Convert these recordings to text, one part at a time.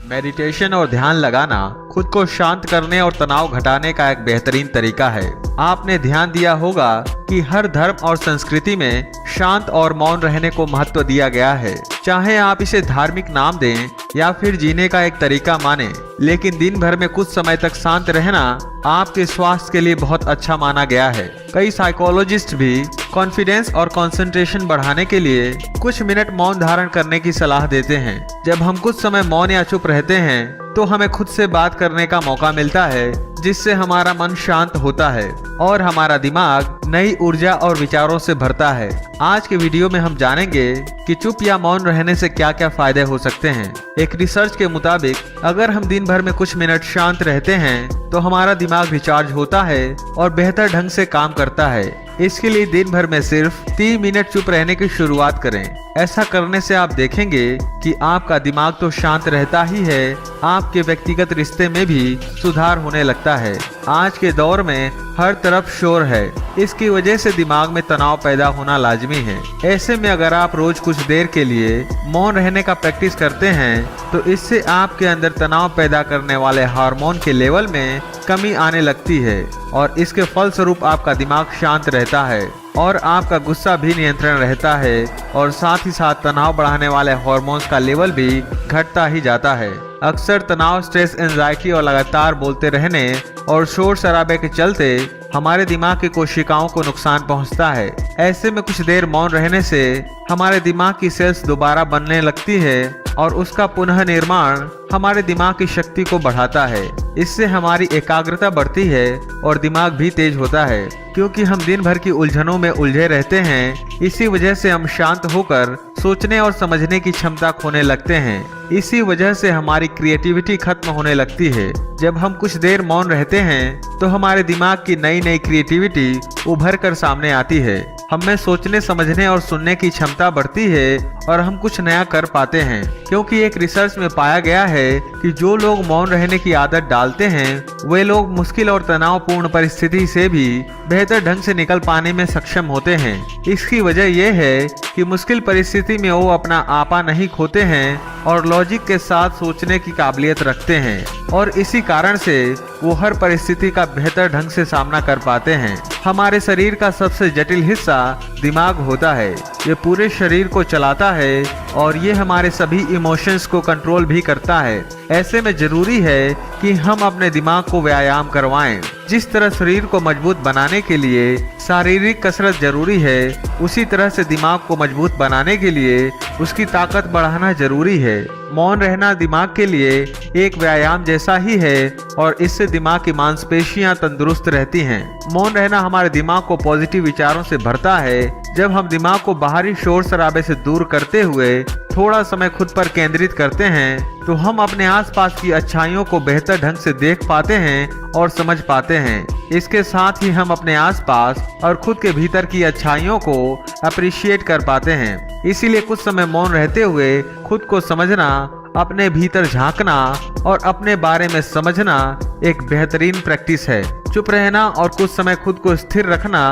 Meditation और ध्यान लगाना खुद को शांत करने और तनाव घटाने का एक बेहतरीन तरीका है। आपने ध्यान दिया होगा कि हर धर्म और संस्कृति में शांत और मौन रहने को महत्व दिया गया है। चाहे आप इसे धार्मिक नाम दें या फिर जीने का एक तरीका माने, लेकिन दिन भर में कुछ समय तक शांत रहना आपके स्वास्थ्य के लिए बहुत अच्छा माना गया है। कई साइकोलॉजिस्ट भी कॉन्फिडेंस और कंसंट्रेशन बढ़ाने के लिए कुछ मिनट मौन धारण करने की सलाह देते हैं। जब हम कुछ समय मौन या चुप रहते हैं तो हमें खुद से बात करने का मौका मिलता है, जिससे हमारा मन शांत होता है और हमारा दिमाग नई ऊर्जा और विचारों से भरता है। आज के वीडियो में हम जानेंगे कि चुप या मौन रहने से क्या क्या फायदे हो सकते हैं। एक रिसर्च के मुताबिक अगर हम दिन भर में कुछ मिनट शांत रहते हैं तो हमारा दिमाग रिचार्ज होता है और बेहतर ढंग से काम करता है। इसके लिए दिन भर में सिर्फ 3 मिनट चुप रहने की शुरुआत करें। ऐसा करने से आप देखेंगे कि आपका दिमाग तो शांत रहता ही है, आपके व्यक्तिगत रिश्ते में भी सुधार होने लगता है। आज के दौर में हर तरफ शोर है, इसकी वजह से दिमाग में तनाव पैदा होना लाजमी है। ऐसे में अगर आप रोज कुछ देर के लिए मौन रहने का प्रैक्टिस करते हैं तो इससे आपके अंदर तनाव पैदा करने वाले हार्मोन के लेवल में कमी आने लगती है और इसके फलस्वरूप आपका दिमाग शांत रहता है और आपका गुस्सा भी नियंत्रण रहता है और साथ ही साथ तनाव बढ़ाने वाले हार्मोन्स का लेवल भी घटता ही जाता है। अक्सर तनाव, स्ट्रेस, एंजाइटी और लगातार बोलते रहने और शोर शराबे के चलते हमारे दिमाग की कोशिकाओं को नुकसान पहुंचता है। ऐसे में कुछ देर मौन रहने से हमारे दिमाग की सेल्स दोबारा बनने लगती है और उसका पुनः निर्माण हमारे दिमाग की शक्ति को बढ़ाता है। इससे हमारी एकाग्रता बढ़ती है और दिमाग भी तेज होता है। क्योंकि हम दिन भर की उलझनों में उलझे रहते हैं, इसी वजह से हम शांत होकर सोचने और समझने की क्षमता खोने लगते हैं। इसी वजह से हमारी क्रिएटिविटी खत्म होने लगती है। जब हम कुछ देर मौन रहते हैं तो हमारे दिमाग की नई नई क्रिएटिविटी उभर कर सामने आती है। हमें सोचने, समझने और सुनने की क्षमता बढ़ती है और हम कुछ नया कर पाते हैं। क्योंकि एक रिसर्च में पाया गया है कि जो लोग मौन रहने की आदत डालते हैं वे लोग मुश्किल और तनावपूर्ण परिस्थिति से भी बेहतर ढंग से निकल पाने में सक्षम होते हैं। इसकी वजह यह है कि मुश्किल परिस्थिति में वो अपना आपा नहीं खोते हैं और लॉजिक के साथ सोचने की काबिलियत रखते हैं और इसी कारण से वो हर परिस्थिति का बेहतर ढंग से सामना कर पाते हैं। हमारे शरीर का सबसे जटिल हिस्सा दिमाग होता है। ये पूरे शरीर को चलाता है और ये हमारे सभी इमोशंस को कंट्रोल भी करता है। ऐसे में जरूरी है कि हम अपने दिमाग को व्यायाम करवाएं। जिस तरह शरीर को मजबूत बनाने के लिए शारीरिक कसरत जरूरी है, उसी तरह से दिमाग को मजबूत बनाने के लिए उसकी ताकत बढ़ाना जरूरी है। मौन रहना दिमाग के लिए एक व्यायाम जैसा ही है और इससे दिमाग की मांसपेशियां तंदुरुस्त रहती हैं। मौन रहना हमारे दिमाग को पॉजिटिव विचारों से भरता है। जब हम दिमाग को बाहरी शोर शराबे से दूर करते हुए थोड़ा समय खुद पर केंद्रित करते हैं तो हम अपने आसपास की अच्छाइयों को बेहतर ढंग से देख पाते हैं और समझ पाते हैं। इसके साथ ही हम अपने आसपास और खुद के भीतर की अच्छाइयों को अप्रिशिएट कर पाते हैं। इसीलिए कुछ समय मौन रहते हुए खुद को समझना, अपने भीतर झांकना और अपने बारे में समझना एक बेहतरीन प्रैक्टिस है। चुप रहना और कुछ समय खुद को स्थिर रखना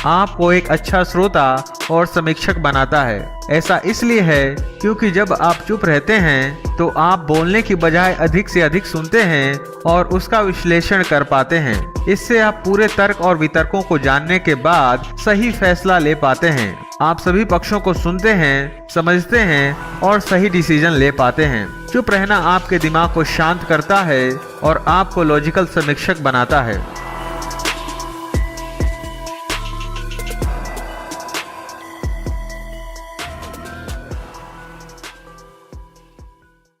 आपको एक अच्छा श्रोता और समीक्षक बनाता है। ऐसा इसलिए है क्योंकि जब आप चुप रहते हैं तो आप बोलने की बजाय अधिक से अधिक सुनते हैं और उसका विश्लेषण कर पाते हैं। इससे आप पूरे तर्क और वितर्कों को जानने के बाद सही फैसला ले पाते हैं। आप सभी पक्षों को सुनते हैं, समझते हैं और सही डिसीजन ले पाते हैं। चुप रहना आपके दिमाग को शांत करता है और आपको लॉजिकल समीक्षक बनाता है।